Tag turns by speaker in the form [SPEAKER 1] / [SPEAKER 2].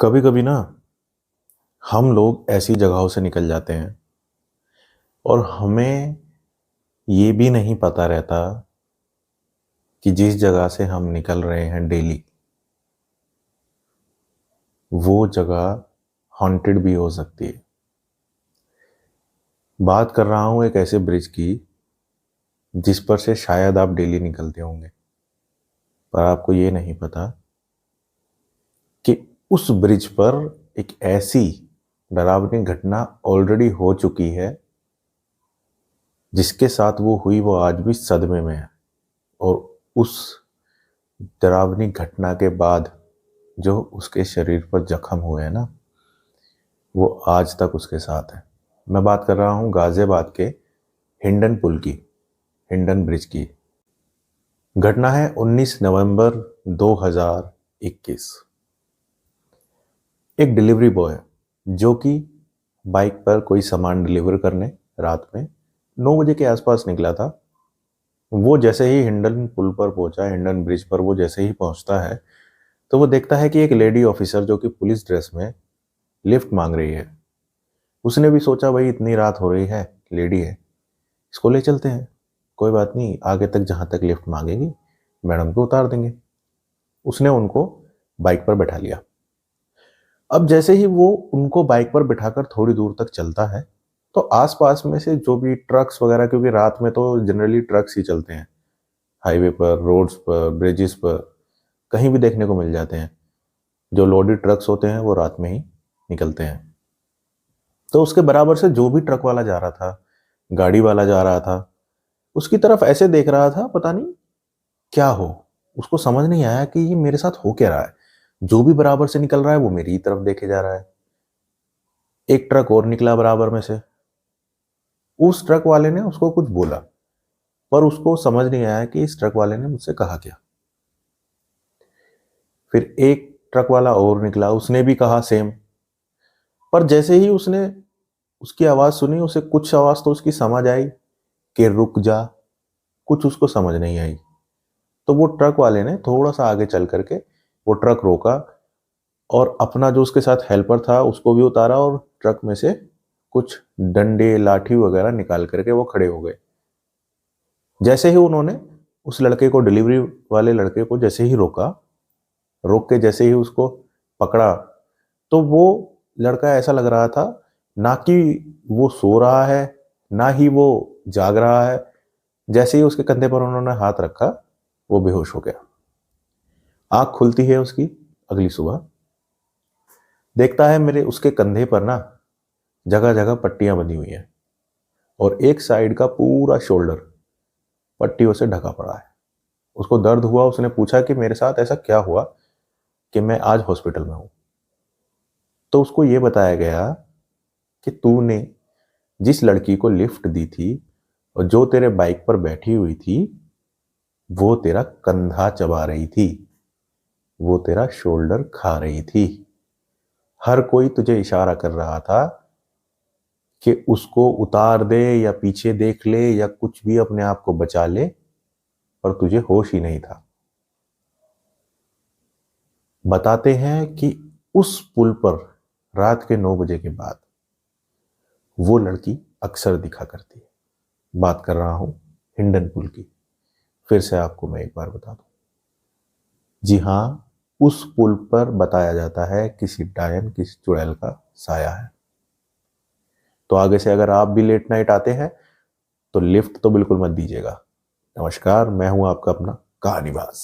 [SPEAKER 1] कभी कभी ना हम लोग ऐसी जगहों से निकल जाते हैं और हमें ये भी नहीं पता रहता कि जिस जगह से हम निकल रहे हैं डेली वो जगह हॉन्टेड भी हो सकती है। बात कर रहा हूं एक ऐसे ब्रिज की जिस पर से शायद आप डेली निकलते होंगे, पर आपको ये नहीं पता कि उस ब्रिज पर एक ऐसी डरावनी घटना ऑलरेडी हो चुकी है जिसके साथ वो हुई वो आज भी सदमे में है। और उस डरावनी घटना के बाद जो उसके शरीर पर जख्म हुए हैं ना, वो आज तक उसके साथ है। मैं बात कर रहा हूं गाजियाबाद के हिंडन पुल की, हिंडन ब्रिज की। घटना है 19 नवंबर 2021। एक डिलीवरी बॉय जो कि बाइक पर कोई सामान डिलीवर करने रात में 9 बजे के आसपास निकला था, वो जैसे ही हिंडन पुल पर पहुंचा, हिंडन ब्रिज पर वो जैसे ही पहुंचता है तो वो देखता है कि एक लेडी ऑफिसर जो कि पुलिस ड्रेस में लिफ्ट मांग रही है। उसने भी सोचा भाई इतनी रात हो रही है, लेडी है, इसको ले चलते हैं, कोई बात नहीं, आगे तक जहां तक लिफ्ट मांगेगी मैडम को उतार देंगे। उसने उनको बाइक पर बैठा लिया। अब जैसे ही वो उनको बाइक पर बिठाकर थोड़ी दूर तक चलता है तो आसपास में से जो भी ट्रक्स वगैरह, क्योंकि रात में तो जनरली ट्रक्स ही चलते हैं, हाईवे पर, रोड्स पर, ब्रिजेस पर कहीं भी देखने को मिल जाते हैं। जो लोडेड ट्रक्स होते हैं वो रात में ही निकलते हैं। तो उसके बराबर से जो भी ट्रक वाला जा रहा था, गाड़ी वाला जा रहा था, उसकी तरफ ऐसे देख रहा था, पता नहीं क्या हो। उसको समझ नहीं आया कि ये मेरे साथ हो क्या रहा है। जो भी बराबर से निकल रहा है वो मेरी ही तरफ देखे जा रहा है। एक ट्रक और निकला बराबर में से, उस ट्रक वाले ने उसको कुछ बोला, पर उसको समझ नहीं आया कि इस ट्रक वाले ने मुझसे कहा क्या। फिर एक ट्रक वाला और निकला, उसने भी कहा सेम। पर जैसे ही उसने उसकी आवाज सुनी, उसे कुछ आवाज तो उसकी समझ आई कि रुक जा, कुछ उसको समझ नहीं आई। तो वो ट्रक वाले ने थोड़ा सा आगे चल करके वो ट्रक रोका और अपना जो उसके साथ हेल्पर था उसको भी उतारा और ट्रक में से कुछ डंडे, लाठी वगैरह निकाल करके वो खड़े हो गए। जैसे ही उन्होंने उस लड़के को, डिलीवरी वाले लड़के को जैसे ही रोका, रोक के जैसे ही उसको पकड़ा, तो वो लड़का ऐसा लग रहा था ना कि वो सो रहा है ना ही वो जाग रहा है। जैसे ही उसके कंधे पर उन्होंने हाथ रखा वो बेहोश हो गया। आंख खुलती है उसकी अगली सुबह, देखता है मेरे उसके कंधे पर ना जगह जगह पट्टियां बंधी हुई हैं और एक साइड का पूरा शोल्डर पट्टियों से ढका पड़ा है। उसको दर्द हुआ, उसने पूछा कि मेरे साथ ऐसा क्या हुआ कि मैं आज हॉस्पिटल में हूं। तो उसको यह बताया गया कि तूने जिस लड़की को लिफ्ट दी थी और जो तेरे बाइक पर बैठी हुई थी, वो तेरा कंधा चबा रही थी, वो तेरा शोल्डर खा रही थी। हर कोई तुझे इशारा कर रहा था कि उसको उतार दे या पीछे देख ले या कुछ भी अपने आप को बचा ले, पर तुझे होश ही नहीं था। बताते हैं कि उस पुल पर रात के 9 बजे के बाद वो लड़की अक्सर दिखा करती है। बात कर रहा हूं हिंडन पुल की। फिर से आपको मैं एक बार बता दूं, जी हां, उस पुल पर बताया जाता है किसी डायन, किसी चुड़ैल का साया है। तो आगे से अगर आप भी लेट नाइट आते हैं तो लिफ्ट तो बिल्कुल मत दीजिएगा। नमस्कार, मैं हूं आपका अपना कहानीबाज।